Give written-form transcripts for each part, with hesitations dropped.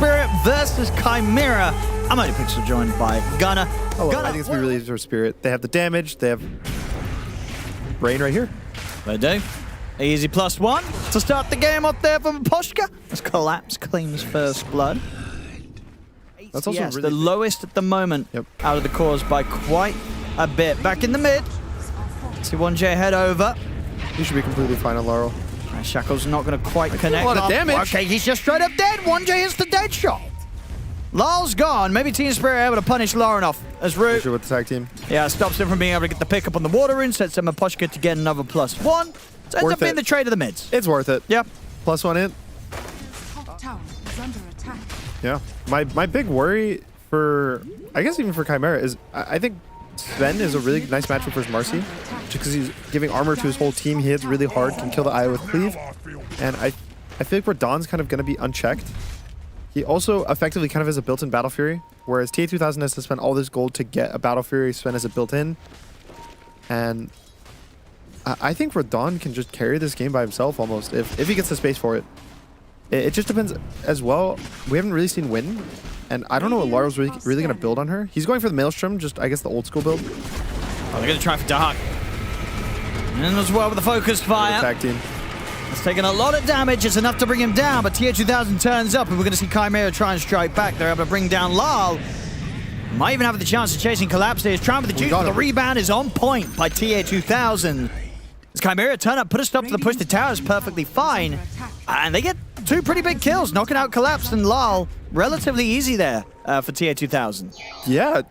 Spirit versus Chimera. I'm only Pixel joined by Gunner. Oh, well, I think it's going to be really easy for Spirit. They have the damage. They have Brain right here. They do. Easy +1 to start the game up there from Poshka. As Collapse claims first blood. That's also yes, really the lowest at the moment out of the cores by quite a bit. Back in the mid. See 1J head over. He should be completely fine on Laurel. Shackle's not going to quite connect. A lot of damage. Okay, he's just straight up dead. 1J hits the dead shot. Lar's gone. Maybe Team Spirit are able to punish Lauren off as Root. Sure with the tag team. Yeah, stops him from being able to get the pickup on the water rune, sets him a Poshka to get another +1. So ends up being the trade of the mids. It's worth it. Yep. +1 in. Yeah. My big worry for, I guess even for Chimera, is I think Sven is a really nice matchup versus Marcy. Just because he's giving armor to his whole team. He hits really hard, can kill the Eye with Cleave. And I feel like Radon's kind of going to be unchecked. He also effectively kind of has a built-in Battle Fury, whereas TA2000 has to spend all this gold to get a Battle Fury. Sven has it built-in. And I think Radon can just carry this game by himself almost, if he gets the space for it. It just depends as well. We haven't really seen Win, and I don't know what Laro's really going to build on her. He's going for the Maelstrom, just I guess the old school build. Oh, they're going to try for Dark. And as well with the focus fire. Tag team. It's taking a lot of damage. It's enough to bring him down, but TA2000 turns up, and we're going to see Chimera try and strike back. They're able to bring down Lal. Might even have the chance of chasing Collapse here. He's trying for the juice, but the rebound is on point by TA2000. As Chimera turn up, put a stop to the push. The tower is perfectly fine. And they get two pretty big kills, knocking out Collapse and Lal. Relatively easy there for TA2000. Yeah.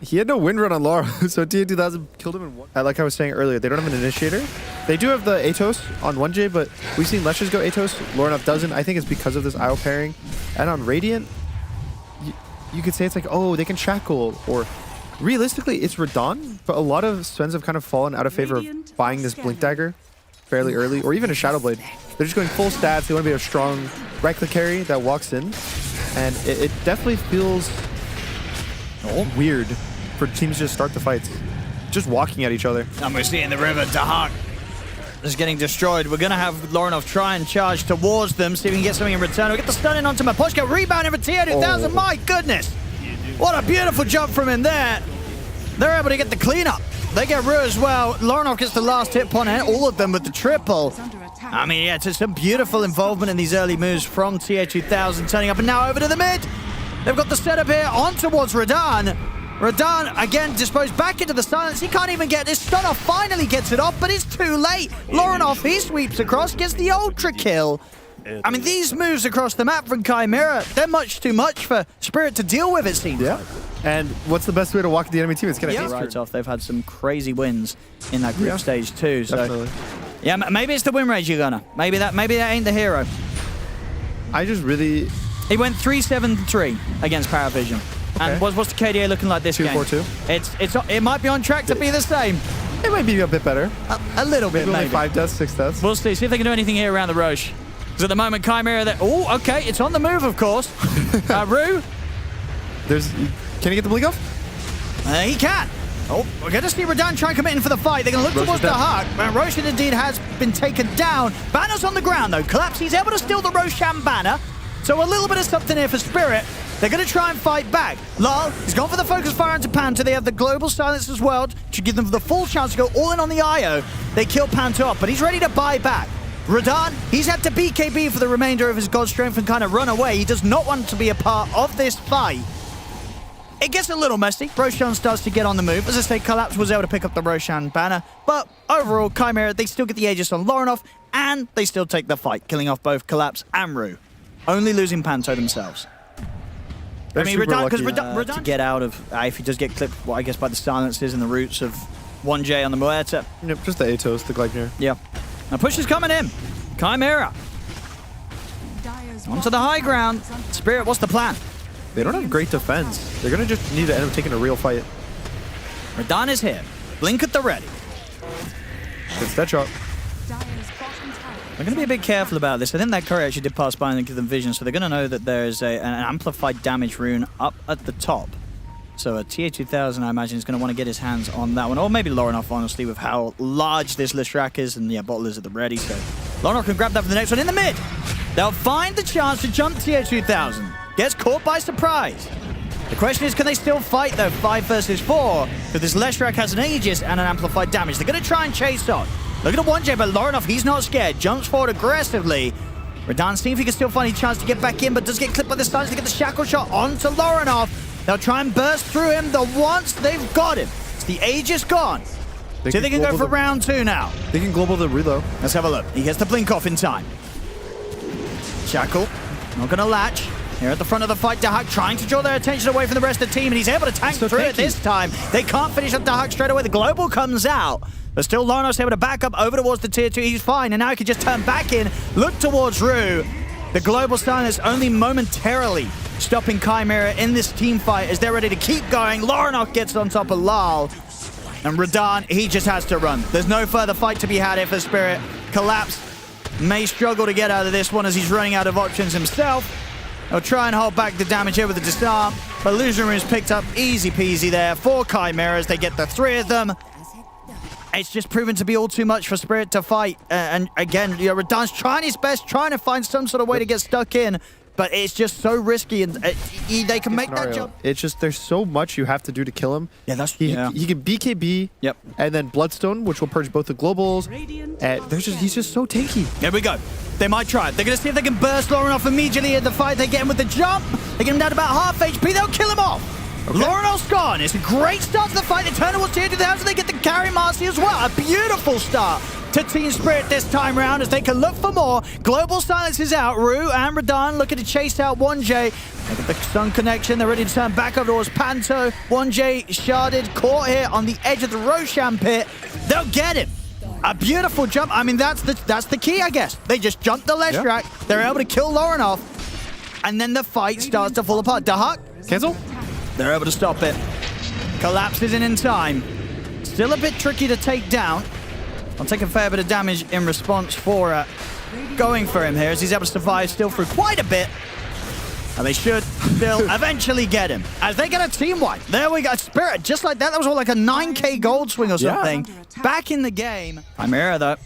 He had no win run on Laurel, so TA2000 killed him in one. Like I was saying earlier, they don't have an initiator. They do have the Atos on 1J, but we've seen Lushes go Atos. Lauren doesn't. I think it's because of this IO pairing. And on Radiant, you could say it's like, oh, they can shackle, or realistically, it's Radon, but a lot of Svens have kind of fallen out of favor of buying this Blink Dagger fairly early, or even a Shadow Blade. They're just going full stats. They want to be a strong right-click carry that walks in, and it definitely feels weird for teams to just start the fights, just walking at each other. And we're seeing the river. Dahak is getting destroyed. We're going to have Lorinov try and charge towards them, see if we can get something in return. We get the stun in onto Maposhka, rebounding for TA2000. My goodness. What a beautiful jump from him there. They're able to get the cleanup. They get Ru as well. Lorinov gets the last hit upon it, all of them with the triple. I mean, yeah, it's some beautiful involvement in these early moves from TA2000, turning up and now over to the mid. They've got the setup here on towards Radon. Radon, again, disposed back into the silence. He can't even get this stun off. Finally gets it off, but it's too late. Lorinov, he sweeps across, gets the ultra kill. I mean, these moves across the map from Chimera, they're much too much for Spirit to deal with, it seems. Yeah. And what's the best way to walk the enemy team? It's going to right off. They've had some crazy wins in that group stage too. So, definitely. Yeah, maybe it's the win rate you're gonna. Maybe that ain't the hero. I just really... He went 3-7-3 against Paravision. Okay. And what's the KDA looking like this game? 2-4-2. It might be on track to be the same. It might be a bit better. A little bit, maybe. 5 deaths, 6 deaths. We'll see if they can do anything here around the Roche. Because at the moment, Chimera, oh, okay, it's on the move, of course. Ru? Can he get the blink off? He can. Oh, we're going to see Radon try and commit in for the fight. They're going to look towards the Hawk. Roshan indeed has been taken down. Banner's on the ground, though. Collapse, he's able to steal the Roshan banner. So a little bit of something here for Spirit. They're going to try and fight back. Lal, he's gone for the focus fire into Panther. They have the global silence as well to give them the full chance to go all in on the IO. They kill Panther off, but he's ready to buy back. Radon, he's had to BKB for the remainder of his God Strength and kind of run away. He does not want to be a part of this fight. It gets a little messy. Roshan starts to get on the move. As I say, Collapse was able to pick up the Roshan banner. But overall, Chimera, they still get the Aegis on Lorinov, and they still take the fight, killing off both Collapse and Ru. Only losing Panto themselves. I mean, Radon to get out of, if he does get clipped, well, I guess by the silences and the roots of 1J on the Muerta. Yep, just the Atos, the Gleipnir. Yeah. Now push is coming in. Chimera. Onto the high ground. Spirit, what's the plan? They don't have great defense. They're going to just need to end up taking a real fight. Radon is here. Blink at the ready. It's that shot. They're going to be a bit careful about this. I think that courier actually did pass by and give them vision, so they're going to know that there's an amplified damage rune up at the top. So a TA2000, I imagine, is going to want to get his hands on that one. Or maybe Lorinov, honestly, with how large this Lishrak is. And yeah, Bottle is at the ready, so Lorinov can grab that for the next one in the mid. They'll find the chance to jump tier 2000. Gets caught by surprise. The question is, can they still fight, though? 5 versus 4. Because this Leshrac has an Aegis and an amplified damage. They're going to try and chase on. Look at the 1J, but Lorinov, he's not scared. Jumps forward aggressively. Radan seeing if he can still find a chance to get back in, but does get clipped by the stuns to get the shackle shot onto Lorinov. They'll try and burst through him. The once they've got him. It's the Aegis gone. So they can go for round 2 now. They can global the reload. Let's have a look. He gets the blink off in time. Shackle, not going to latch. Here at the front of the fight, Dahak trying to draw their attention away from the rest of the team, and he's able to tank through it this time. They can't finish up Dahak straight away. The global comes out, but still Lorinov's able to back up over towards the tier 2. He's fine, and now he can just turn back in, look towards Rue. The global silence only momentarily stopping Chimera in this team fight as they're ready to keep going. Lorinov gets on top of Lal, and Radan, he just has to run. There's no further fight to be had here for Spirit. Collapse may struggle to get out of this one as he's running out of options himself. They'll try and hold back the damage here with the disarm, but Illusion Room's picked up easy peasy there for Chimeras. They get the 3 of them. It's just proven to be all too much for Spirit to fight. And again, Radan's trying his best, trying to find some sort of way to get stuck in, but it's just so risky, and they can make that jump. It's just, there's so much you have to do to kill him. Yeah, that's... He can BKB, yep, and then Bloodstone, which will purge both the globals. And he's just so tanky. Here we go. They might try it. They're going to see if they can burst Lorinov immediately in the fight. They get him with the jump. They get him down to about half HP. They'll kill him off. Okay. Lorinov's gone. It's a great start to the fight. They turn towards tier 2000. They get the carry Marcy as well. A beautiful start to Team Spirit this time around as they can look for more. Global silence is out. Rue and Radan looking to chase out 1J. Look at the stun connection. They're ready to turn back over towards Panto. 1J sharded, caught here on the edge of the Roshan pit. They'll get him. A beautiful jump. I mean, that's the key, I guess. They just jumped the Leshrac. Yep. They're able to kill Lorinov. And then the fight starts to fall apart. Dahak. Cancel. They're able to stop it. Collapses in time. Still a bit tricky to take down. I'll take a fair bit of damage in response for going for him here as he's able to survive still through quite a bit. And they should still eventually get him as they get a team wipe. There we go. Spirit, just like that. That was all like a 9k gold swing or something. Yeah. Back in the game. Chimera, though,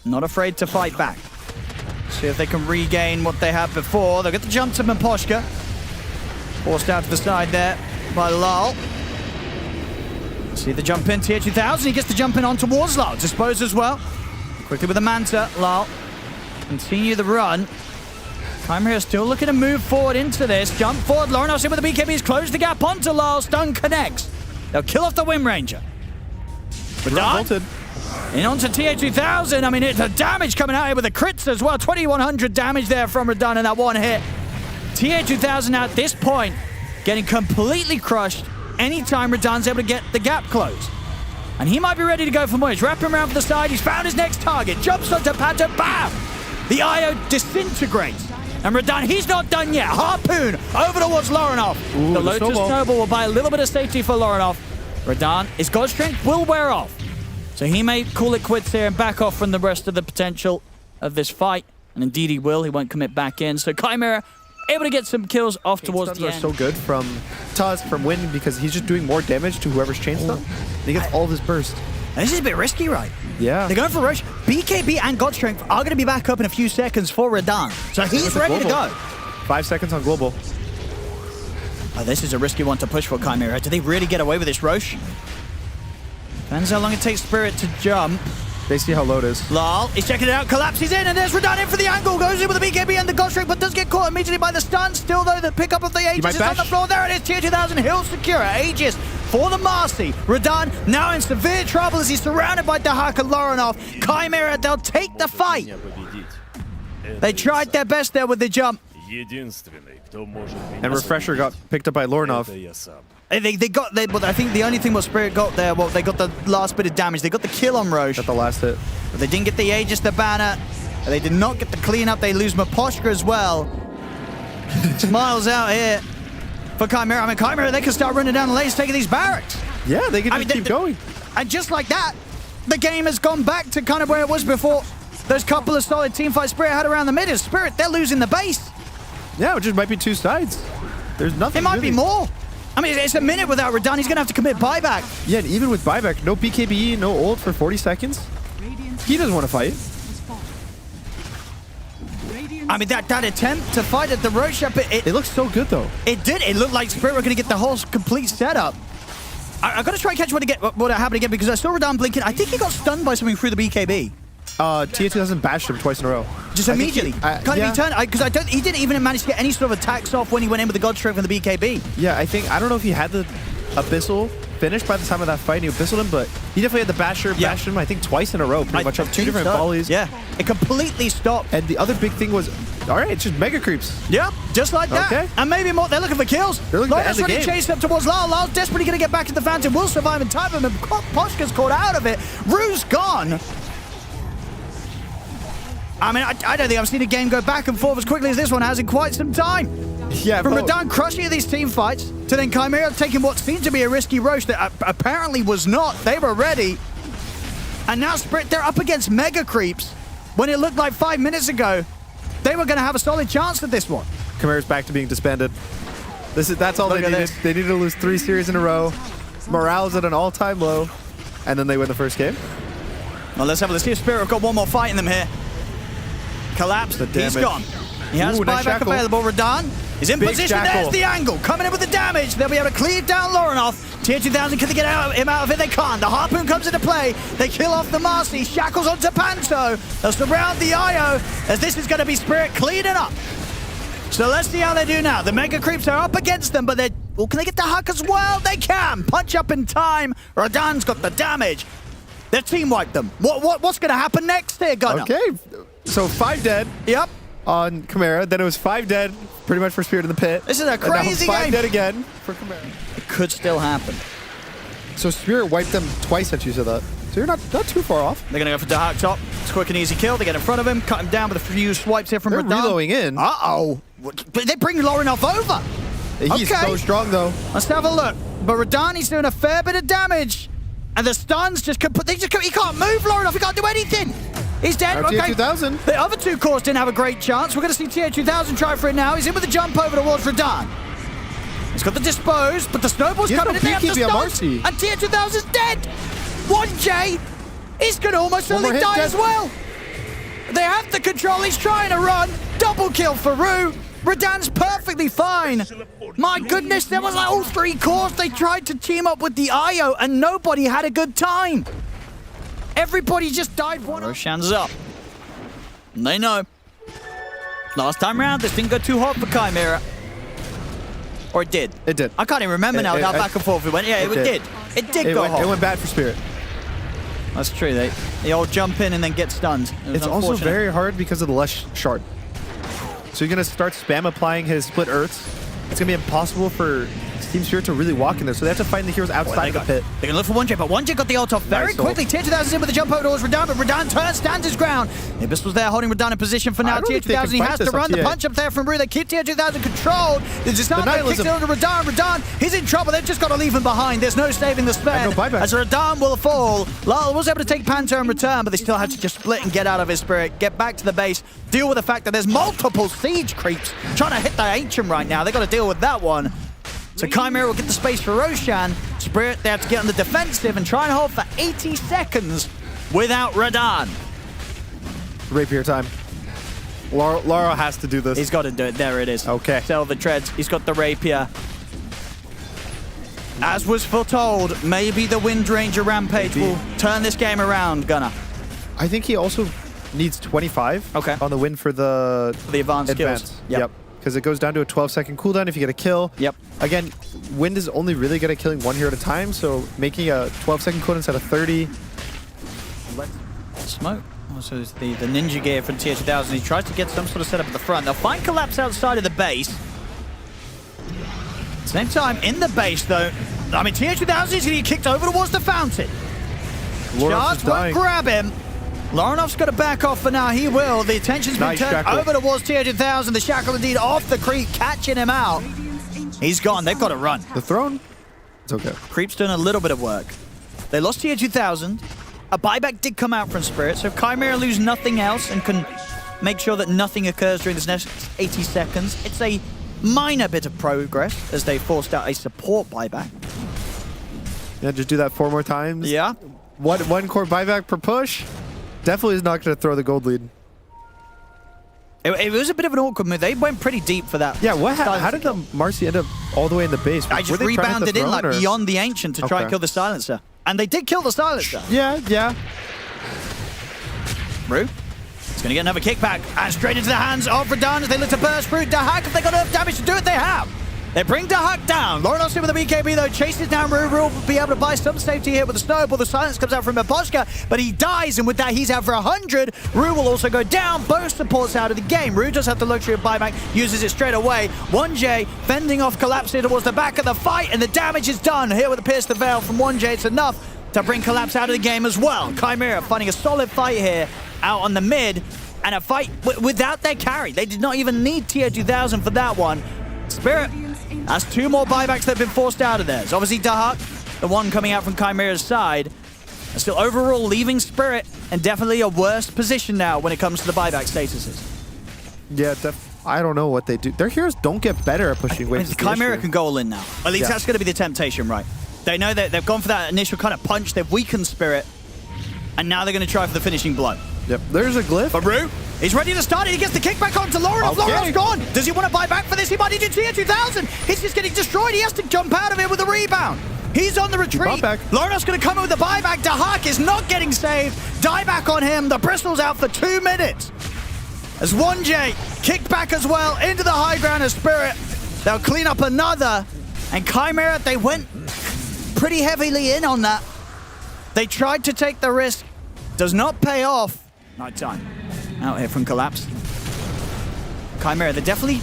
not afraid to fight back. See if they can regain what they had before. They'll get the jump to Maposhka. Forced out to the side there by Lal. See the jump in, tier 2000. He gets the jump in on towards Lal. Disposed as well. Quickly with the Manta. Lal continue the run. Chimera still looking to move forward into this. Jump forward. Lorinov's in with the BKBs. Close the gap onto Lal. Stun connects. They'll kill off the Wind Ranger. Radan in onto tier 2000. I mean, it's the damage coming out here with the crits as well. 2100 damage there from Radan in that one hit. tier 2000 at this point getting completely crushed anytime Radan's able to get the gap closed. And he might be ready to go for more. He's wrapping around for the side. He's found his next target. Jumps onto Panta. Bam! The IO disintegrates. And Radan, he's not done yet. Harpoon over towards Lorinov. Ooh, the Lotus Noble will buy a little bit of safety for Lorinov. Radan, his God Strength will wear off. So he may call it quits here and back off from the rest of the potential of this fight. And indeed he will. He won't commit back in. So Chimera able to get some kills off towards the end. Are so good from Taz, from Win, because he's just doing more damage to whoever's chain stun. And he gets all of his burst. And this is a bit risky, right? Yeah. They're going for Roche. BKB and God Strength are going to be back up in a few seconds for Radan. So he's ready to go. 5 seconds on global. Oh, this is a risky one to push for Chimera. Do they really get away with this, Roche? Depends how long it takes Spirit to jump. They see how low it is. Lal is checking it out, collapses in, and there's Radan in for the angle. Goes in with the BKB and the God Strength, but does get caught immediately by the stun. Still, though, the pickup of the Aegis is on the floor. There it is, tier 2000. He'll secure Aegis for the Marcy. Radan now in severe trouble as he's surrounded by Dahak and Lorinov. Chimera, they'll take the fight. They tried their best there with the jump. And Refresher got picked up by Lorinov. I think the only thing what Spirit got there, well, they got the last bit of damage. They got the kill on Roche. Got the last hit. But they didn't get the Aegis, the banner. They did not get the cleanup. They lose Maposhka as well. Smiles out here for Chimera. I mean, Chimera, they can start running down the lanes, taking these barracks. Yeah, they can just keep going. And just like that, the game has gone back to kind of where it was before. Those couple of solid team fights Spirit had around the mid. Spirit, they're losing the base. Yeah, it just might be two sides. There's nothing. It might be more. I mean, it's a minute without Radan. He's going to have to commit buyback. Yeah, and even with buyback, no BKB, no ult for 40 seconds. He doesn't want to fight. I mean, that attempt to fight at the Roshan, It looks so good, though. it did. It looked like Spirit were going to get the whole complete setup. I got to try and catch what happened again because I saw Radahn blinking. I think he got stunned by something through the BKB. TH2000 bashed him twice in a row. Just immediately. Because he didn't even manage to get any sort of attacks off when he went in with the God Stroke from the BKB. Yeah, I don't know if he had the Abyssal finished by the time of that fight. He Abyssaled him, but he definitely had the basher, bashed him, I think, twice in a row, pretty much off 2 different volleys. Yeah, it completely stopped. And the other big thing was, all right, it's just mega creeps. Yeah, just like that. Okay. And maybe more. They're looking for kills. They're looking to end the game. Chased up towards Lyle. Lyle's desperately going to get back to the Fountain. Will survive in time, and Poshka's caught out of it. Rue's gone. I mean, I don't think I've seen a game go back and forth as quickly as this one has in quite some time. Yeah, From Radahn crushing these team fights to then Chimera taking what seemed to be a risky Roche that apparently was not. They were ready. And now Spirit, they're up against mega creeps when it looked like 5 minutes ago they were going to have a solid chance at this one. Chimera's back to being disbanded. That's all they needed. They needed to lose 3 series in a row. Morale's at an all-time low. And then they win the first game. Well, let's see if Spirit have got one more fight in them here. Collapsed. He's gone. He has buyback available. Radahn is in position. There's the angle. Coming in with the damage. They'll be able to cleave down Lorinov. TH2000, can they get him out of it? They can't. The Harpoon comes into play. They kill off the Marcy. Shackles onto Panto. They'll surround the IO as this is going to be Spirit cleaning up. So let's see how they do now. The Mega Creeps are up against them, but can they get the Huck as well? They can. Punch up in time. Radahn's got the damage. Their team wiped them. What's going to happen next here, Gunnar? Okay. So 5 dead. Yep. On Chimera. Then it was 5 dead, pretty much for Spirit in the pit. This is a crazy game. 5 dead again for Chimera. It could still happen. So Spirit wiped them twice since you said that. So you're not too far off. They're going to go for Dahak top. It's a quick and easy kill. They get in front of him, cut him down with a few swipes here from Radahn. They're reloading in. Uh-oh. They bring Lorinov over. He's so strong, though. Let's have a look. But Radahn, he's doing a fair bit of damage. And the stuns he can't move Lorinov. He can't do anything. He's dead. Okay. TH2000. The other 2 cores didn't have a great chance. We're going to see TH2000 try for it now. He's in with the jump over towards Radahn. He's got the dispose, but the snowball's coming in. They have the stuns. And TH2000's dead. 1J. He's going to almost certainly die as well. They have the control. He's trying to run. Double kill for Rue. Radahn's perfectly fine. My goodness, there was like all 3 cores. They tried to team up with the IO, and nobody had a good time. Everybody just died. Roshan's up. And they know. Last time round, this didn't go too hot for Chimera. Or it did. It did. I can't even remember now how back and forth it went. Yeah, it did. It did go hot. It went bad for Spirit. That's true. They all jump in and then get stunned. It's also very hard because of the Lush shard. So you're going to start spam applying his split earths. It's going to be impossible for Team Spirit to really walk in there. So they have to find the heroes outside of the pit. They're going to look for 1J, but 1J got the ult off very quickly. TH2000 is in with the jump over towards Radahn, but Radahn stands his ground. Abyss was there holding Radahn in position for now. TH2000, he has to run. The punch up there from Rue. They keep TH2000 controlled. The Disarm kicks it over to Radahn. Radahn, he's in trouble. They've just got to leave him behind. There's no saving the spare. As Radahn will fall. Lyle was able to take Panto in return, but they still had to just split and get out of his Spirit. Get back to the base. Deal with the fact that there's multiple siege creeps trying to hit the Ancient right now. They got to deal with that one. So Chimera will get the space for Roshan. Spirit, they have to get on the defensive and try and hold for 80 seconds without Radahn. Rapier time. Laura has to do this. He's got to do it. There it is. Okay. Sell the treads. He's got the Rapier. As was foretold, maybe the Wind Ranger Rampage will turn this game around, Gunnar. I think he also needs 25 on the win for the advanced skills. Yep. Because it goes down to a 12-second cooldown if you get a kill. Yep. Again, Wind is only really good at killing 1 hero at a time, so making a 12-second cooldown instead of 30. Smoke. Also, it's the ninja gear from TH2000. He tries to get some sort of setup at the front. They'll find Collapse outside of the base. Same time, in the base, though, I mean, TH2000 is going to get kicked over towards the fountain. Shards won't grab him. Lorinov's got to back off for now. He will. The attention's been turned over towards TH2000. The shackle indeed off the creep, catching him out. He's gone. They've got to run. The throne? It's okay. Creep's doing a little bit of work. They lost TH2000. A buyback did come out from Spirit, so if Chimera lose nothing else and can make sure that nothing occurs during this next 80 seconds, it's a minor bit of progress as they forced out a support buyback. Yeah, just do that 4 more times. Yeah. One core buyback per push. Definitely is not going to throw the gold lead. It was a bit of an awkward move. They went pretty deep for that. Yeah, how did the Marcy end up all the way in the base? I just rebounded in like beyond the Ancient to try and kill the Silencer. And they did kill the Silencer. Yeah. Rue. He's going to get another kickback. And straight into the hands of Radahn as they look to burst through. Dahak, if they got enough damage to do it, they have. They bring Dahak down. Lorenov's in with the BKB though, chases down Rue. Rue will be able to buy some safety here with the snowball. The silence comes out from Miposhka, but he dies, and with that he's out for 100. Rue will also go down. Both supports out of the game. Rue does have the luxury of buyback, uses it straight away. 1J fending off Collapse here towards the back of the fight, and the damage is done. Here with the Pierce the Veil from 1J, it's enough to bring Collapse out of the game as well. Chimera finding a solid fight here out on the mid, and a fight without their carry. They did not even need Tier 2000 for that one. Spirit has 2 more buybacks that have been forced out of theirs. Obviously, Dahak, the one coming out from Chimera's side, are still overall leaving Spirit in definitely a worse position now when it comes to the buyback statuses. Yeah, I don't know what they do. Their heroes don't get better at pushing waves. Chimera can go all in now. At least that's going to be the temptation, right? They know that they've gone for that initial kind of punch. They've weakened Spirit, and now they're going to try for the finishing blow. Yep, there's a glyph. But Rue, he's ready to start it. He gets the kickback onto Lorenov. Okay. Lorenov's gone. Does he want to buy back for this? He might need to Tier 2000. He's just getting destroyed. He has to jump out of it with a rebound. He's on the retreat. Lorenov's going to come in with the buyback. Dahak is not getting saved. Dieback on him. The Bristol's out for 2 minutes. As 1J kicked back as well into the high ground of Spirit. They'll clean up another. And Chimera, they went pretty heavily in on that. They tried to take the risk. Does not pay off. Nighttime. Out here from Collapse. Chimera, they're definitely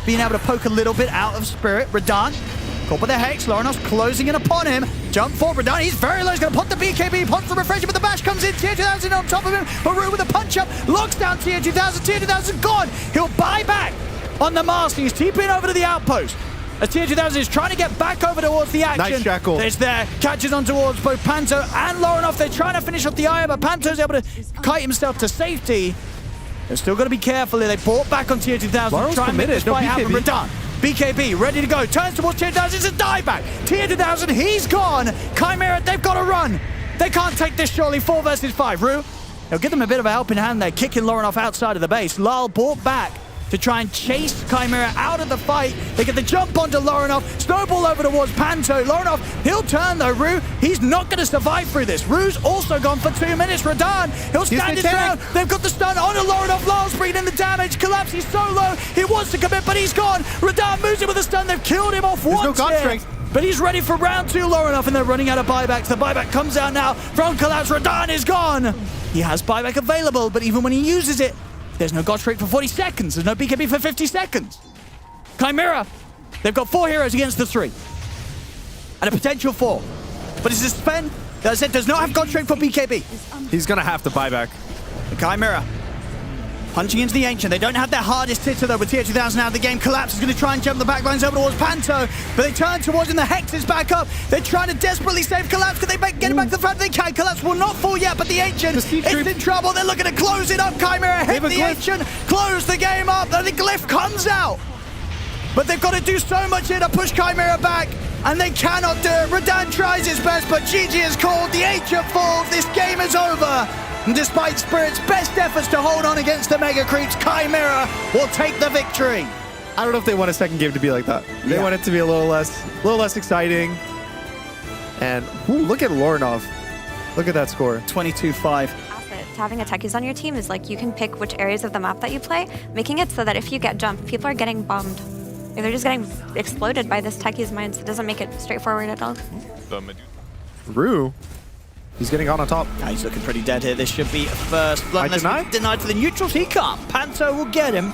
being able to poke a little bit out of Spirit. Radahn, caught by the Hex. Lorenov's closing in upon him. Jump forward, Radahn. He's very low. He's going to put the BKB. Punch the refresher, but the bash comes in. Tier 2000 on top of him. But Rue with a punch up. Locks down Tier 2000. Tier 2000 gone. He'll buy back on the mask. He's TPing over to the outpost. As Tier 2000 is trying to get back over towards the action. Nice shackle. It's there. Catches on towards both Panto and Lorenov. They're trying to finish off the Aya, but Panto's able to kite himself to safety. They're still got to be careful here. They bought back on Tier 2000. Laurel's try and make this fight happen. BKB. Radahn. BKB ready to go. Turns towards Tier 2000. It's a dieback. Tier 2000, he's gone. Chimera, they've got to run. They can't take this surely. 4 versus 5. Rue, they'll give them a bit of a helping hand there, kicking Lorenov outside of the base. Lal bought back to try and chase Chimera out of the fight. They get the jump onto Lorenov. Snowball over towards Panto. Lorenov, he'll turn though. Rue, he's not going to survive through this. Rue's also gone for 2 minutes. Radahn, he'll stand his ground. They've got the stun onto Lorenov. Lal's bringing in the damage. Collapse, he's so low. He wants to commit, but he's gone. Radahn moves in with a stun. They've killed him off once here. But he's ready for round 2, Lorenov, and they're running out of buybacks. The buyback comes out now from Collapse. Radahn is gone. He has buyback available, but even when he uses it, there's no God Strike for 40 seconds. There's no BKB for 50 seconds. Chimera, they've got 4 heroes against the 3. And a potential 4. But it's a Sven that I said does not have God Strike for BKB. He's going to have to buy back. The Chimera punching into the Ancient. They don't have their hardest hitter though with Tier 2000 out of the game. Collapse is going to try and jump the backlines over towards Panto, but they turn towards him. The Hex is back up. They're trying to desperately save Collapse. Can they get him back to the front? They can. Collapse will not fall yet, but the Ancient is in trouble. They're looking to close it up. Chimera hit the Ancient, close the game up. And the glyph comes out. But they've got to do so much here to push Chimera back, and they cannot do it. Radahn tries his best, but GG is called. The Ancient falls. This game is over. And despite Spirit's best efforts to hold on against the Mega Creeps, Chimera will take the victory. I don't know if they want a second game to be like that. They want it to be a little less exciting. And look at Lorenov. Look at that score. 22-5. Having a techies on your team is like you can pick which areas of the map that you play, making it so that if you get jumped, people are getting bombed. They're just getting exploded by this techie's minds. It doesn't make it straightforward at all. Rue, he's getting on top. He's looking pretty dead here. This should be first blood. Denied to the neutrals. He can't. Panto will get him.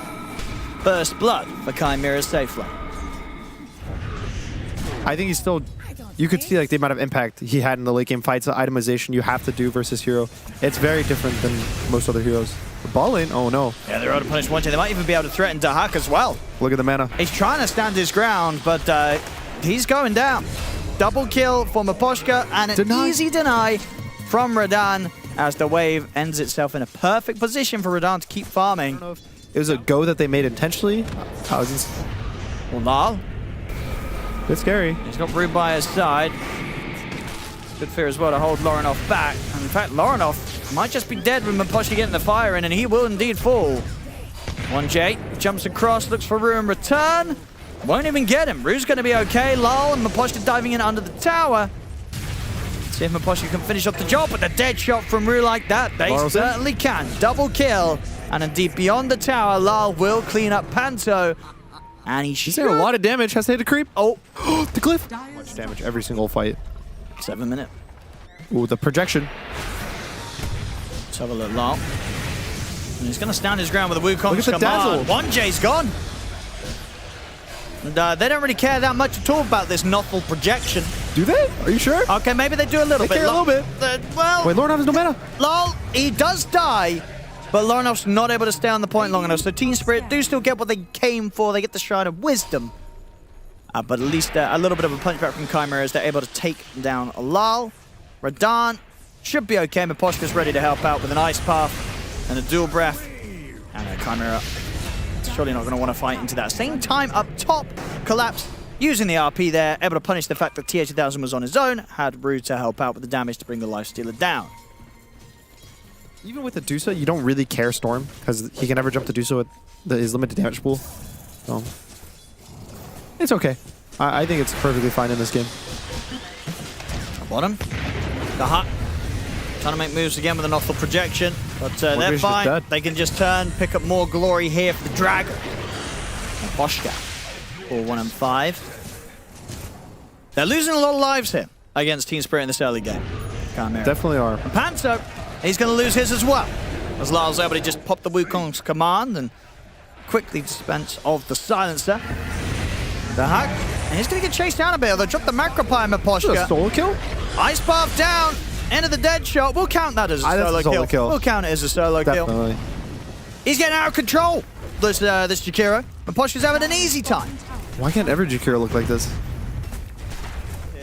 First blood for Chimera's safe line. I think he's still... You could see like the amount of impact he had in the late game fights, the itemization you have to do versus hero. It's very different than most other heroes. The ball lane? Oh no. Yeah, they're able to punish 1J. They might even be able to threaten Dahak as well. Look at the mana. He's trying to stand his ground, but he's going down. Double kill for Miposhka and an easy deny from Radahn as the wave ends itself in a perfect position for Radahn to keep farming. I don't know if it was a go that they made intentionally. Well, Lal. It's scary. He's got Rue by his side. Good fear as well to hold Lorenov back. And in fact, Lorenov might just be dead with Miposhka getting the fire in, and he will indeed fall. 1J jumps across, looks for Rue in return. Won't even get him. Rue's going to be okay. Lol and Miposhka diving in under the tower. See if Miposhka can finish off the job, but the dead shot from Rue like that, they certainly can. Double kill. And indeed, beyond the tower, Lal will clean up Panto. And he's doing a lot of damage. Has to hit a creep. Oh, the glyph. Much damage every single fight. 7 minute. Ooh, the projection. Let's have a look, Lal. And he's going to stand his ground with a Wukong's Look at the command. dazzle. 1J's gone. And they don't really care that much at all about this Nothel projection. Do they? Are you sure? Okay, maybe they do a little bit. They care a little bit. Well, Wait, Lornov has no mana. Lol, he does die, but Lornov's not able to stay on the point long enough. So Team Spirit do still get what they came for. They get the Shrine of Wisdom. But at least a little bit of a punchback from Chimera as they're able to take down Lal. Radan should be okay. Miposhka's ready to help out with an Ice Path and a Dual Breath. And Chimera surely not going to want to fight into that. Same time up top, Collapse using the RP there, able to punish the fact that TA2000 was on his own, had Rue to help out with the damage to bring the Lifestealer down. Even with the Dusa, you don't really care Storm, because he can never jump the Dusa with his limited damage pool. So, it's okay. I think it's perfectly fine in this game. Bottom. The Hut. Trying to make moves again with an Nothel projection, but they're fine. They can just turn, pick up more glory here for the Dragon. And Boschka for 1 and 5. They're losing a lot of lives here against Team Spirit in this early game. Chimera. Definitely are. And Panto, he's going to lose his as well. As Lal's able to just pop the Wukong's command and quickly dispense of the silencer. The Hug. And he's going to get chased down a bit. They'll drop the Macropie Miposhka. A solo kill? Ice Path down. End of the dead shot. We'll count that as a solo kill. We'll count it as a solo kill. He's getting out of control, this Jakiro. Miposhka's having an easy time. Why can't every Jakiro look like this?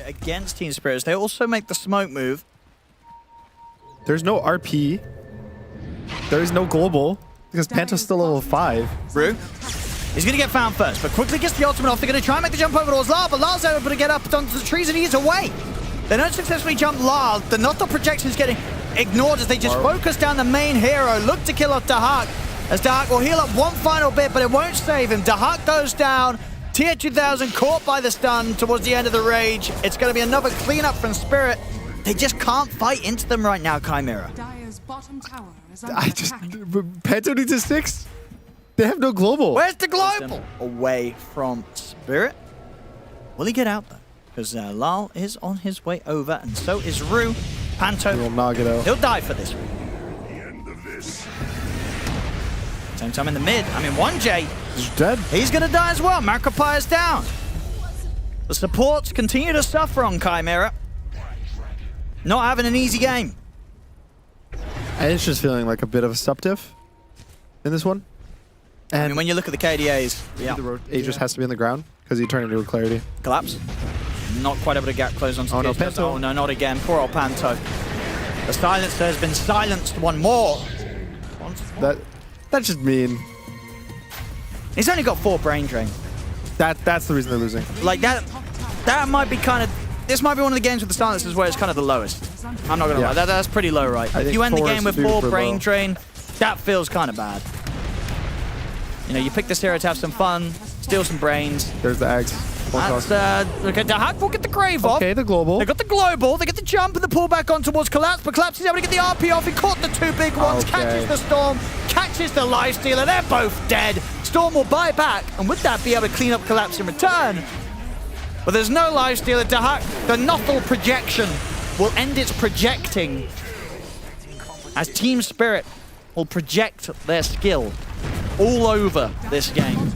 Against Team Spirits, they also make the smoke move. There's no RP. There is no global, because Panto's still level 5. Rue. He's going to get found first, but quickly gets the ultimate off. They're going to try and make the jump over towards Lal, but Lal's able to get up onto the trees and he's away. They don't successfully jump Lal. The Nothel projection is getting ignored as they just focus down the main hero. Look to kill off Dahak, as Dahak will heal up one final bit, but it won't save him. Dahak goes down. TA2000 caught by the stun towards the end of the rage. It's going to be another cleanup from Spirit. They just can't fight into them right now, Chimera. Panto needs a 6. They have no global. Where's the global? Away from Spirit. Will he get out though? Because Lal is on his way over, and so is Rue. Panto. He will not get out. He'll die for this. Same time in the mid. I mean, 1J. He's dead. He's going to die as well. Macropie is down. The supports continue to suffer on Chimera. Not having an easy game. And it's just feeling like a bit of a subdiff in this one. And I mean, when you look at the KDAs, yeah. The Aegis has to be on the ground because he turned into a Clarity. Collapse. Not quite able to get close onto no, Panto. Oh, no, not again. Poor old Panto. The silencer has been silenced one more. That's just mean. He's only got 4 brain drain. That's the reason they're losing. Like that might be kind of. This might be one of the games with the silencers where it's kind of the lowest. I'm not gonna lie. That's pretty low, right? If you end the game with 4 brain drain, that feels kind of bad. You know, you pick this hero to have some fun, steal some brains. There's the eggs. Look at Dahak will get the grave off. Okay, the global. They got the global, they get the jump and the pullback on towards Collapse, but Collapse is able to get the RP off. He caught the 2 big ones, catches the Storm, catches the Lifestealer. They're both dead. Storm will buy back, and with that be able to clean up Collapse in return. But there's no Lifestealer. Dahak, the Nothel projection will end its projecting as Team Spirit will project their skill all over this game.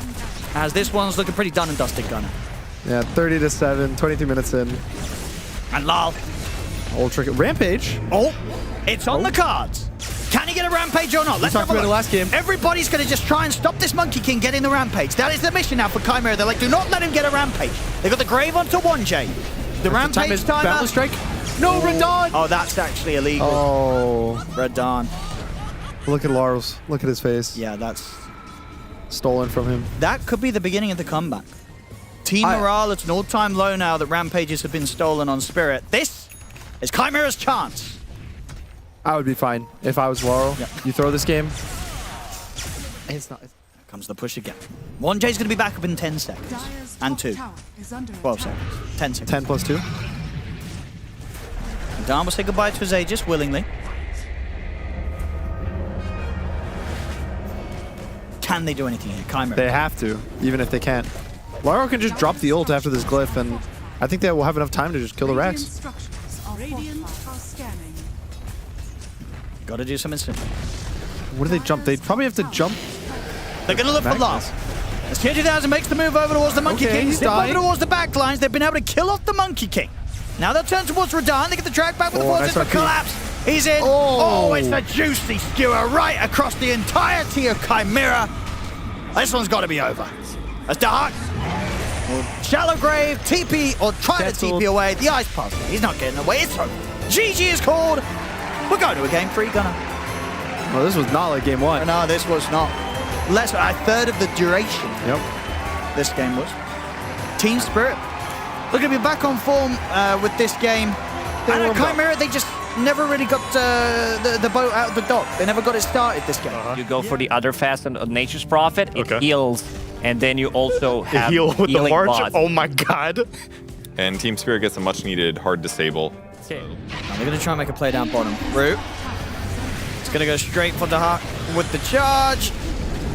As this one's looking pretty done and dusted, Gunner. Yeah, 30-7, 23 minutes in. And Lal. Old trick. Rampage. Oh, it's on the cards. Can he get a Rampage or not? Let's talk about the last game. Everybody's going to just try and stop this Monkey King getting the Rampage. That is the mission now for Chimera. They're like, do not let him get a Rampage. They got the grave onto 1J. The Rampage time Battle Strike. No, Radan. Oh, that's actually illegal. Oh. Radan. Look at Lars. Look at his face. Yeah, that's stolen from him. That could be the beginning of the comeback. Team morale at an all-time low now that Rampages have been stolen on Spirit. This is Chimera's chance. I would be fine if I was Laurel. Yep. You throw this game. It's not. Comes the push again. 1J's going to be back up in 10 seconds. And 2. 12 seconds. 10 seconds. 10 plus 2. Dan will say goodbye to his Aegis willingly. Can they do anything here? Chimera. They have to, even if they can't. Laro can just drop the ult after this glyph, and I think they will have enough time to just kill the Rex. Gotta do something simple. What do they jump? They probably have to jump. They're gonna look for Lars. As TH2000 makes the move over towards the Monkey King, he's zip over dying. towards the back lines, they've been able to kill off the Monkey King. Now they'll turn towards Radahn, they get the drag back with the forces for nice collapse. He's in. Oh, it's a juicy skewer right across the entirety of Chimera. This one's got to be over. As Dark will shallow grave, TP, or try to TP away. The ice pass. He's not getting away. It's over. GG is called. We're going to a game 3, Gunnar. Well, this was not like game 1. No, this was not. Less a third of the duration. Yep. This game was. Team Spirit. Look at me back on form with this game. And Chimera, they just never really got the boat out of the dock. They never got it started this game. You go for the other fast and Nature's Prophet. It heals, and then you also have heal with the healing march. bots. Oh my god! And Team Spirit gets a much-needed hard disable. Okay. Now they're going to try and make a play down bottom. Root. It's going to go straight for Dahak with the charge.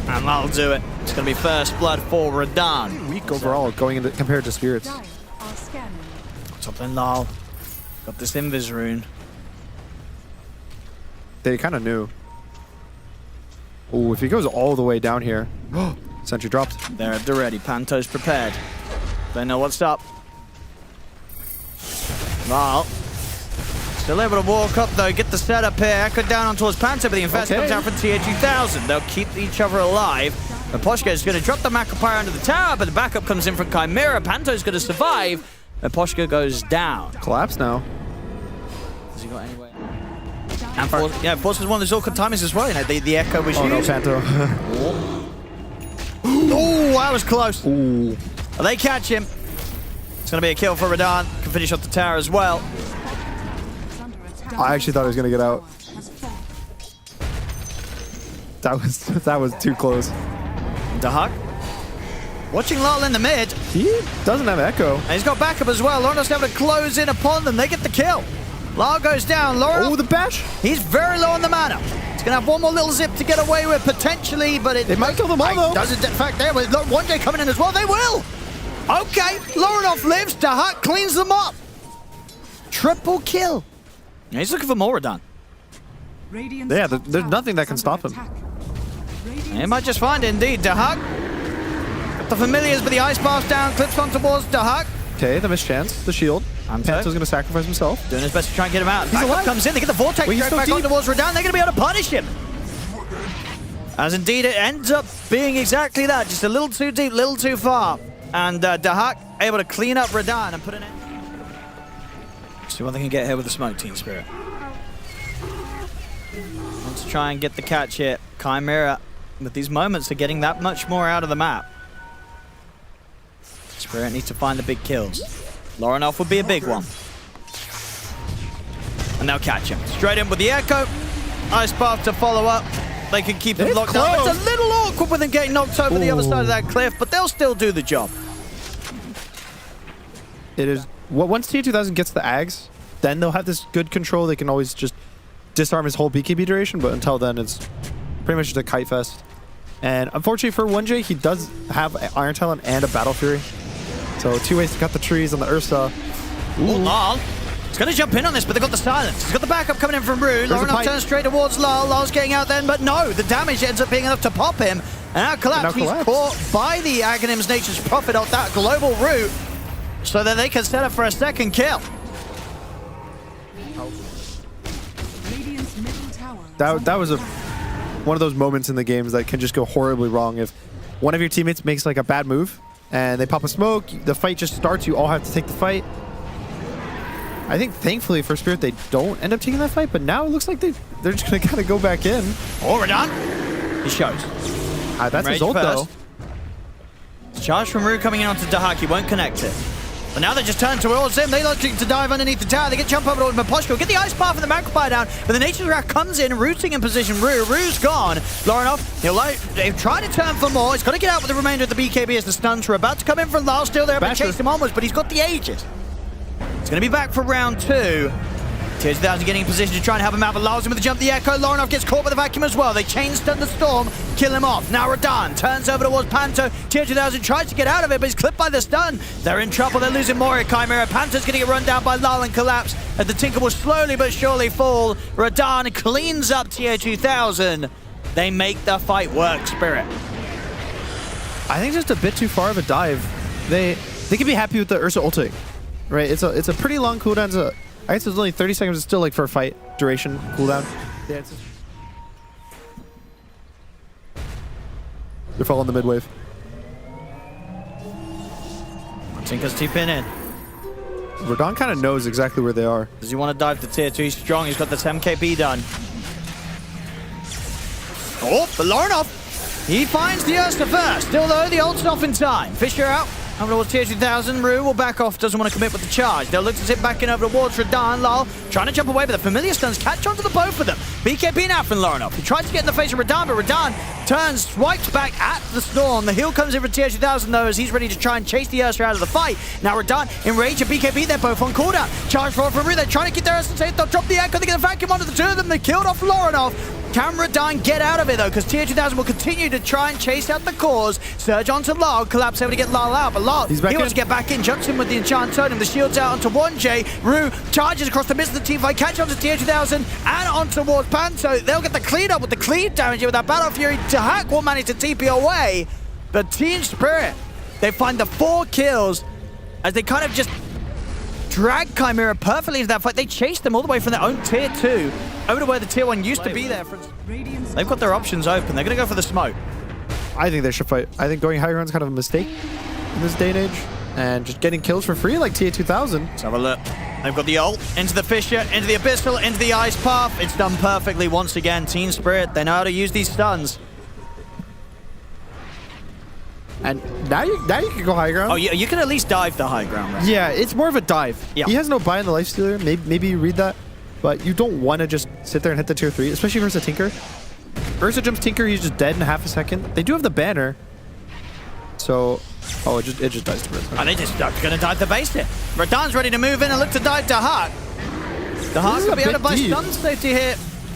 And that'll do it. It's going to be first blood for Radahn. Weak overall going into compared to Spirits. Top lane Lal. Got this Invis rune. They kind of knew. Oh, if he goes all the way down here. Sentry dropped. They're at the ready. Panto's prepared. They know what's up. Lal. Still able to walk up though, get the setup here. Echo down on towards Panto, but the infest comes out from TH2000. They'll keep each other alive. And Poshka is going to drop the Macropyre under the tower, but the backup comes in from Chimera. Panto's going to survive. And Poshka goes down. Collapse now. Has he got any way? And Force was one of those awkward timings as well. You know, the Echo was Oh no, used. Panto. Oh, that was close. Ooh. Well, they catch him. It's going to be a kill for Radahn. Can finish off the tower as well. I actually thought he was gonna get out. That was too close. Dahak. Watching Lal in the mid. He doesn't have Echo. And he's got backup as well. Lawrence able to close in upon them. They get the kill. Lal goes down. Laura. Oh, the bash. He's very low on the mana. He's going to have one more little zip to get away with, potentially, but it might kill them all, though. Doesn't, in fact, there was 1J coming in as well. They will. Okay. Laurenoff lives. Dahak cleans them up. Triple kill. Yeah, he's looking for more Radahn. Yeah, there's nothing that can stop him. He might just find it, indeed. Dahak. Got the familiars, but the ice pass down. Clips on towards Dahak. Okay, the mischance, the shield. Panto's gonna sacrifice himself. Doing his best to try and get him out. He's Backup alive. comes in. They get the Vortex Wait, he's drag so back on deep. towards Radahn. They're going to be able to punish him. As indeed it ends up being exactly that. Just a little too deep, little too far. And Dahak able to clean up Radahn and put an end. See what they can get here with the smoke, Team Spirit. Let's try and get the catch here. Chimera, with these moments, are getting that much more out of the map. Spirit needs to find the big kills. Laurenoff would be a big one. And they'll catch him. Straight in with the Echo. Ice Path to follow up. They can keep him locked down. It's a little awkward with him getting knocked over the other side of that cliff, but they'll still do the job. It is. Once TH2000 gets the Ags, then they'll have this good control. They can always just disarm his whole BKB duration, but until then, it's pretty much just a kite fest. And unfortunately for 1J, he does have an Iron Talon and a Battle Fury. So 2 ways to cut the trees on the Ursa. Ooh, Lal. He's going to jump in on this, but they've got the silence. He's got the backup coming in from Rue. Laurenoff turns straight towards Lal. Lal's getting out then, but no, the damage ends up being enough to pop him. And now Collapse, he's caught by the Aghanim's Nature's Prophet off that global route, so that they can set up for a second kill. That was one of those moments in the games that can just go horribly wrong. If one of your teammates makes like a bad move and they pop a smoke, the fight just starts. You all have to take the fight. I think thankfully for Spirit they don't end up taking that fight, but now it looks like they're just gonna kind of go back in. Oh, Radahn. He shows. That's his ult though. Charge from Rue coming in onto Dahak. He won't connect it. But now they just turn towards him. They look to dive underneath the tower. They get jump over towards Maposhko. Get the ice path and the magpie down. But the Nature's Wrath comes in, rooting in position. Rue's gone. Laurenoff, they've tried to turn for more. He's got to get out with the remainder of the BKB as the stuns are about to come in from Lyle. Still there, but chase him onwards. But he's got the Aegis. It's going to be back for round 2. TH2000 getting in position to try and help him out, but Lyle's in with the jump the Echo. Laurenoff gets caught by the vacuum as well. They chain stun the Storm, kill him off. Now Radahn turns over towards Panto. TH2000 tries to get out of it, but he's clipped by the stun. They're in trouble. They're losing more at Chimera. Panto's going to get run down by Lyle and collapse as the Tinker will slowly but surely fall. Radahn cleans up TH2000. They make the fight work, Spirit. I think just a bit too far of a dive. They can be happy with the Ursa ulti, right? It's a pretty long cooldown. So I guess it's only 30 seconds. It's still like for a fight duration cooldown. Yeah, they're following the mid wave. Tinker's TPing in. Radahn kind of knows exactly where they are. Does he want to dive to tier 2? He's strong. He's got this MKB done. Oh, but Laurenoff, he finds the Ursa first. Still though, the ult's off in time. Fisher out. Over towards TH2000, Rue will back off, doesn't want to commit with the charge. They'll look to sit back in over towards Radahn. Lyle trying to jump away, but the familiar stuns catch onto the both of them. BKB now from Laurenoff. He tries to get in the face of Radahn, but Radahn turns, swipes back at the Storm. The heal comes in for TH2000 though, as he's ready to try and chase the Ursa out of the fight. Now Radahn, Enrage and BKB, they're both on cooldown. Charge forward from Rue, they're trying to get their Ursa safe. They'll drop the Echo, they get a vacuum onto the two of them. They killed off Laurenoff. Can Radahn get out of it though? Because TH2000 will continue to try and chase out the cause. Surge onto Lyle, collapse able to get Lyle out, but Lyle, he wants to get back in, jumps in with the Enchant Totem. The shield's out onto 1J. Rue charges across the midst of the team fight, catch onto TH2000 and on towards Panto. They'll get the clean up with the clean damage here with that Battle Fury. Tahak will manage to TP away, but Team Spirit, they find the 4 kills as they kind of just drag Chimera perfectly into that fight. They chase them all the way from their own tier 2 over to where the tier 1 used to be there. They've got their options open. They're going to go for the smoke. I think they should fight. I think going high ground is kind of a mistake in this day and age. And just getting kills for free like TH2000. Let's have a look. They've got the ult into the Fissure, into the Abyssal, into the Ice Path. It's done perfectly once again. Team Spirit, they know how to use these stuns. And now you can go high ground. Oh, yeah, you can at least dive the high ground, right? Yeah, it's more of a dive. Yeah. He has no buy in the Lifestealer. Maybe you read that. But you don't want to just sit there and hit the tier 3, especially versus a Tinker. Ursa jumps Tinker, he's just dead in half a second. They do have the banner. So, oh, it just dies to Ursa. And they just going to dive the base here. Radahn's ready to move in and look to dive to Hawk. The Hawk will be able to buy stun safety here.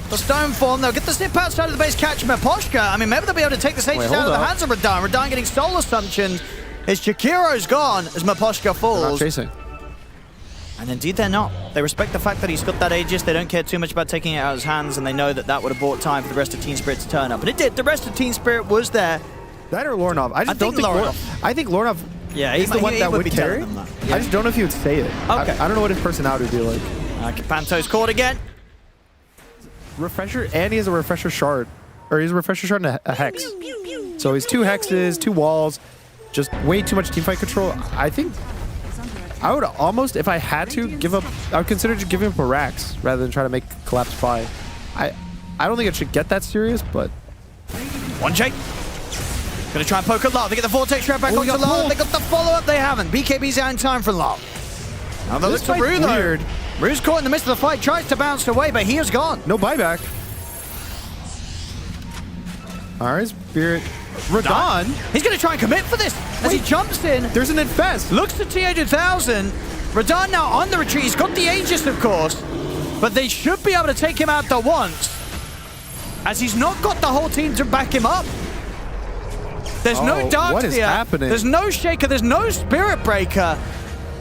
The Stone Form, they'll get the snip outside of the base, catch Maposhka. I mean, maybe they'll be able to take the Sages out of the hands of Radahn. Radahn getting soul assumptions. His Chakiro's gone as Maposhka falls. They're not chasing. And indeed they're not. They respect the fact that he's got that Aegis. They don't care too much about taking it out of his hands, and they know that that would have bought time for the rest of Team Spirit to turn up. And it did. The rest of Team Spirit was there. That or Laurenoff. I don't think Laurenoff. I think Laurenoff is the one that would carry. Yeah. I just don't know if he would say it. Okay. I don't know what his personality would be like. Panto's caught again. Refresher, and he has a Refresher Shard. Or he's a Refresher Shard and a Hex. So he's 2 Hexes, 2 Walls, just way too much teamfight control. I think I would almost, if I had to, give up, I would consider just giving up a Rax rather than try to make Collapse Phi. I don't think it should get that serious, but... 1J. Gonna try and poke at Lyle. They get the Vortex right back onto Lyle. They got the follow-up, they haven't. BKB's out in time for Lyle. Now they look to Rue though. Rue's caught in the midst of the fight, tries to bounce away, but he is gone. No buyback. All right, Spirit. Radahn. He's going to try and commit for this as he jumps in. There's an infest. Looks to TH2000. Radahn now on the retreat. He's got the Aegis, of course, but they should be able to take him out at once, as he's not got the whole team to back him up. There's no Dark What is happening? There's no Shaker. There's no Spirit Breaker.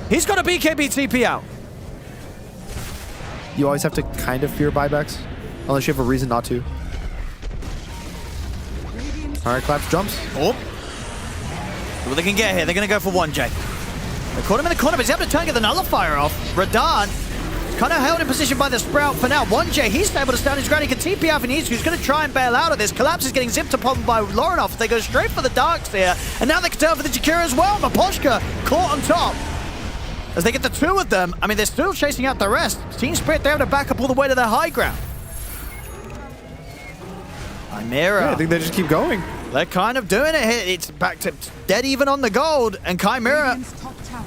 He's got a BKB TP out. You always have to kind of fear buybacks, unless you have a reason not to. All right, Collapse jumps. Oh. What they can get here, they're going to go for 1J. They caught him in the corner, but he's able to turn and get the Nullifier off. Radahn kind of held in position by the Sprout for now. 1J, he's able to stand his ground. He can TP out if he needs to. He's going to try and bail out of this. Collapse is getting zipped upon by Laurenoff. They go straight for the Darks here. And now they can turn for the Jakira as well. Maposhka caught on top. As they get the 2 of them, I mean, they're still chasing out the rest. Team Spirit, they're able to back up all the way to their high ground. Chimera. Yeah, I think they just keep going. They're kind of doing it here. It's back to dead even on the gold. And Chimera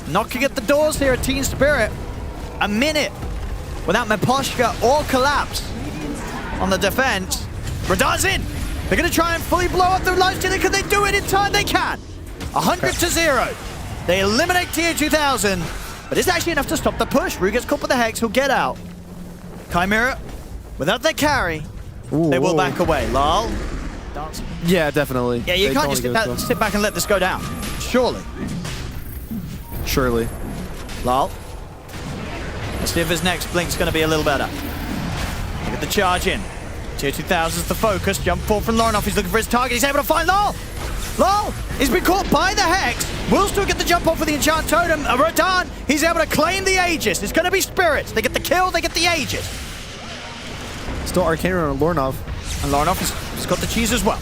knocking at the doors here at Team Spirit. A minute without Miposhka or Collapse on the defense. Radar's in. They're going to try and fully blow up the lifestealer. Can they do it in time? They can. 100-0. They eliminate Tier 2000. But it's actually enough to stop the push. Rue gets caught with the Hex. He'll get out. Chimera, without their carry, they will back away. Lol. Dance. Yeah, definitely. Yeah, you They can't don't just wanna go sit back and let this go down. Surely. Surely. Lol. Let's see if his next blink's going to be a little better. Look at the charge in. Tier 2000's the focus. Jump forward from Laurenov. He's looking for his target. He's able to find Lol. Lol! He's been caught by the Hex. Will still get the jump off for the Enchant Totem. Radan, he's able to claim the Aegis. It's going to be Spirits. They get the kill, they get the Aegis. Still Arcane on Lornov. And Laurenov has got the cheese as well.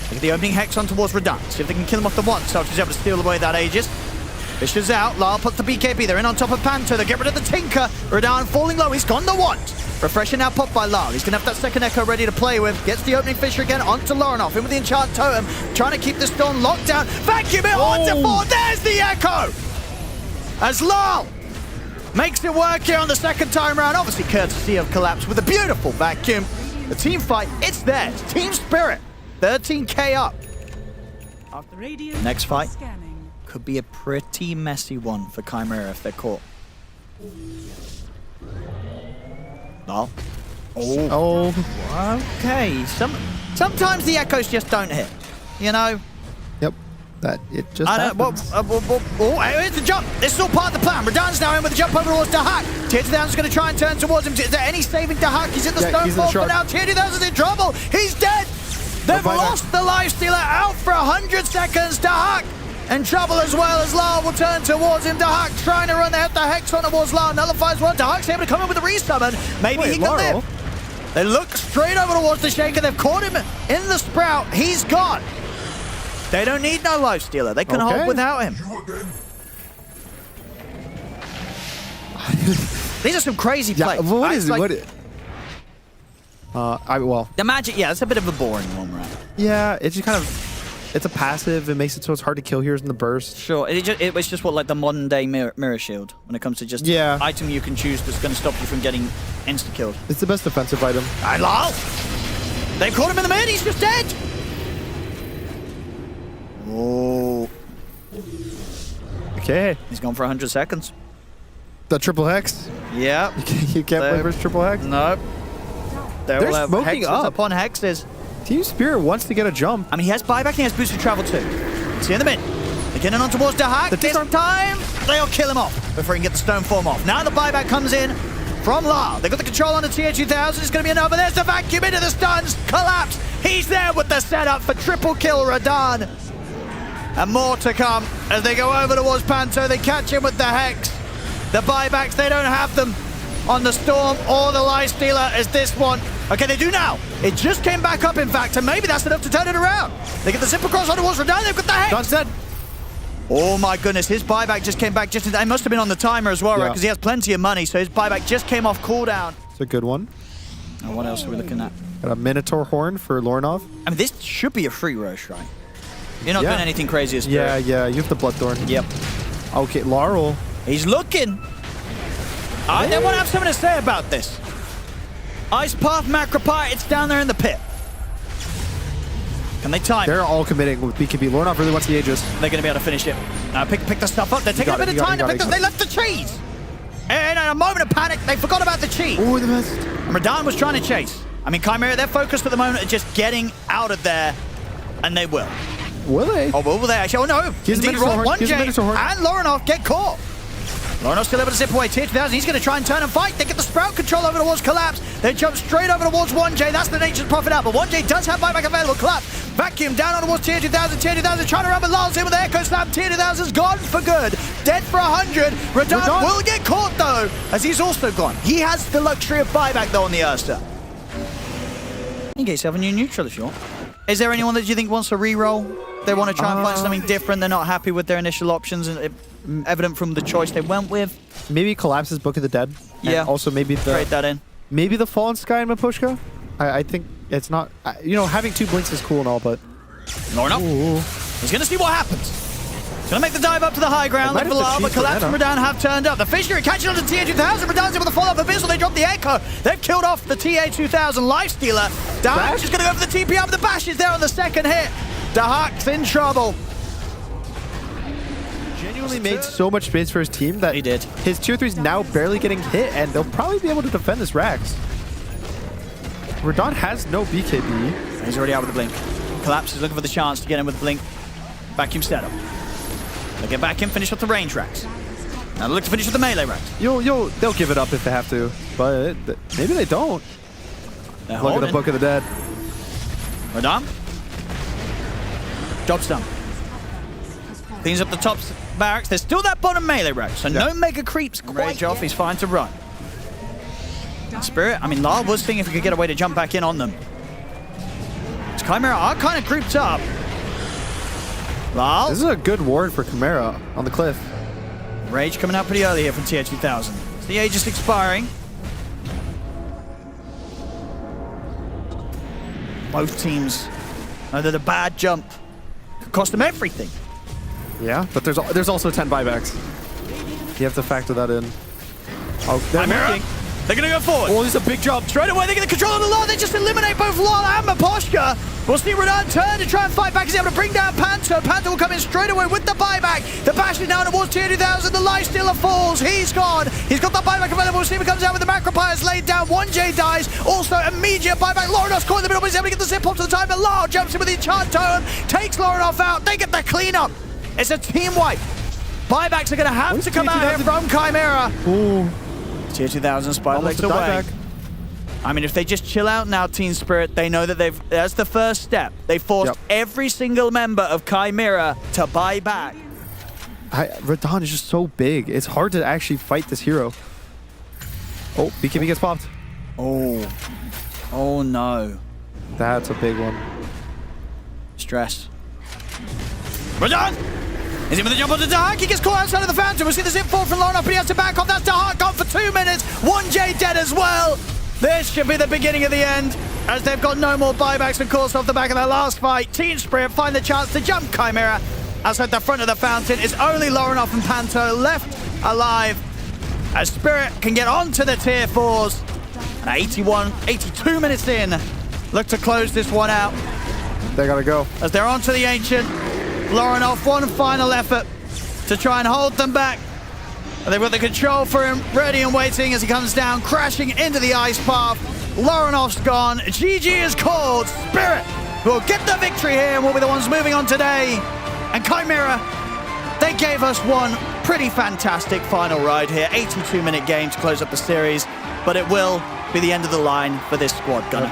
They get the opening Hex on towards Radan. See if they can kill him off the one. So she's able to steal away that Aegis. Fisher's out. Lyle puts the BKB. They're in on top of Panto. They get rid of the Tinker. Radan falling low. He's gone the one. Refreshing now pop by Lyle. He's going to have that second Echo ready to play with. Gets the opening Fisher again onto Laurenov. In with the Enchant Totem. Trying to keep the Storm locked down. Vacuum it onto 4. There's the Echo. As Lyle makes it work here on the second time round. Obviously courtesy of Collapse with a beautiful vacuum. The team fight, it's theirs. Team Spirit. 13k up. Next fight could be a pretty messy one for Chimera if they're caught. No. Oh. Okay. Sometimes the echoes just don't hit. You know? Yep. That it just happens. Oh, here's the jump. This is all part of the plan. Radan's now in with the jump over towards Dahak. Tier 2000's going to try and turn towards him. Is there any saving Dahak? He's in the stone fall, but now Tier 2000's in trouble. He's dead. They've lost the Lifestealer out for 100 seconds. Dahak in trouble as well as Lar will turn towards him. Dahak trying to run the Hex on towards Lar. Nullifies one. Dahak's able to come in with a resummon. Maybe he can live. They look straight over towards the Shaker. They've caught him in the Sprout. He's gone. They don't need no Lifestealer. They can hold without him. These are some crazy plays. Well, the magic, yeah, it's a bit of a boring one, right? Yeah, it's just kind of, it's a passive. It makes it so it's hard to kill here in the burst. Sure, it was just what like the modern day mirror shield when it comes to just item you can choose that's going to stop you from getting insta killed. It's the best defensive item. I lol. They caught him in the mid. He's just dead. Oh. Okay. He's gone for 100 seconds. The triple hex. Yeah. You can't play versus triple hex. Nope. They're smoking hexes up. Upon hexes. Team Spirit wants to get a jump. I mean, he has buyback and he has boosted travel too. See in the mid. They're getting on towards Dahak. This time, they'll kill him off before he can get the stone form off. Now the buyback comes in from Lar. They've got the control on the Tier 2000. It's going to be another. There's the vacuum into the stuns. Collapse. He's there with the setup for triple kill Radan. And more to come as they go over towards Panto. They catch him with the Hex. The buybacks, they don't have them on the Storm or the Lifestealer as this one. Okay, they do now. It just came back up, in fact, and maybe that's enough to turn it around. They get the zip across on towards Radan. They've got the Hex. Done said. Oh my goodness, his buyback just came back just in time. It must have been on the timer as well, right? Because he has plenty of money, so his buyback just came off cooldown. It's a good one. And what else are we looking at? Got a Minotaur Horn for Lornov. I mean, this should be a free Roche, right? You're not doing anything crazy as Spirit. Yeah, you have the Bloodthorn. Yep. Okay, Laurel. He's looking. I want to have something to say about this. Ice Path, Macropire, it's down there in the pit. Can they time? They're all committing with BKB. Lornov really wants the Aegis. They're going to be able to finish it. Pick the stuff up. They're taking a bit of time to pick this. They left the cheese. And in a moment of panic, they forgot about the cheese. Oh, the best. And Radan was trying to chase. I mean, Chimera, they're focused at the moment at just getting out of there. And they will. Will they? Oh, will they actually? Oh, no. Indeed, one J and Laurenov get caught. Laurenov's still able to zip away. Tier 2000, he's going to try and turn and fight. They get the Sprout control over towards Collapse. They jump straight over towards 1J. That's the Nature's Prophet out, but 1J does have buyback available. Collapse. Vacuum down on towards Tier 2000. Tier 2000 trying to run, but Lars in with the Echo Slam. Tier 2000's gone for good. Dead for 100. Radan will get caught, though, as he's also gone. He has the luxury of buyback, though, on the Ursa. You can get yourself a new neutral if you want. Is there anyone that you think wants to re-roll? They want to try and find something different. They're not happy with their initial options, and evident from the choice they went with. Maybe Collapse's Book of the Dead. Yeah. And also maybe trade that in. Maybe the Fallen Sky in Mapushka. I think it's not. You know, having two blinks is cool and all, but Lauren He's going to see what happens. He's going to make the dive up to the high ground. Might Look for have to Lyle, but cheat for Collapse and Rena. Radan have turned up. The Fisher catching on to TA2000. Radan's able to follow up Abyssal. They drop the Echo. They've killed off the TA2000 Lifestealer. Dahak's just going to go for the TP up. The Bash is there on the second hit. Dahak's in trouble. Genuinely made so much space for his team that He did. his tier 3 is now barely getting hit, and they'll probably be able to defend this Rax. Radon has no BKB. He's already out with the Blink. Collapse is looking for the chance to get in with the Blink. Vacuum setup. They'll get back in, finish off the range racks. Now they look to finish with the melee racks. They'll give it up if they have to, but maybe they don't. They're Look at the holding. Book of the Dead. Radan. Job done. Cleans up the top barracks. There's still that bottom melee rack, so no mega creeps. Rage off, he's fine to run. Spirit, I mean, Lyle was seeing if he could get a way to jump back in on them. Chimera are kind of grouped up. Lyle. This is a good ward for Chimera on the cliff. Rage coming out pretty early here from TA2000. The age is expiring. Both teams know that a bad jump could cost them everything. Yeah, but there's also 10 buybacks. You have to factor that in. Oh, they're Chimera, looking. they're going to go forward. Oh, this is a big jump. Straight away, they get the control of the Lord. They just eliminate both Lord and Maposhka. We'll see Radan turn to try and fight back. He's able to bring down Panther. Panther will come in straight away with the buyback. The bash is down towards tier 2000. The Lifestealer falls. He's gone. He's got the buyback available. We'll see if he comes out with the Macropyres laid down. 1J dies. Also, immediate buyback. Lorenoff's caught in the middle, but he's able to get the zip pop to the time. But Lar jumps in with the enchant tome. Takes Lorenoff out. They get the cleanup. It's a team wipe. Buybacks are going to have to come out here from Chimera. Ooh, Tier 2000 Spider almost Legs a away. dieback. I mean, if they just chill out now, Team Spirit, they know that that's the first step. They forced every single member of Chimera to buy back. Radon is just so big. It's hard to actually fight this hero. Oh, BKB gets popped. Oh. Oh, no. That's a big one. Stress. Radon! Is he with the jump onto Dahak? He gets caught outside of the fountain. We'll see the zip fall from Lorenoff, but he has to back off. That's Dahak gone for 2 minutes. 1J dead as well. This should be the beginning of the end, as they've got no more buybacks, of course, off the back of their last fight. Team Spirit find the chance to jump Chimera outside the front of the fountain. It's only Lorenoff and Panto left alive, as Spirit can get onto the tier 4s. And 82 minutes in, look to close this one out. They gotta go. As they're onto the Ancient. Lorenoff, one final effort to try and hold them back. And they've got the control for him, ready and waiting as he comes down, crashing into the ice path. Lorenoff's gone. GG is called. Spirit will get the victory here and will be the ones moving on today. And Chimera, they gave us one pretty fantastic final ride here. 82-minute game to close up the series, but it will be the end of the line for this squad, Gunner.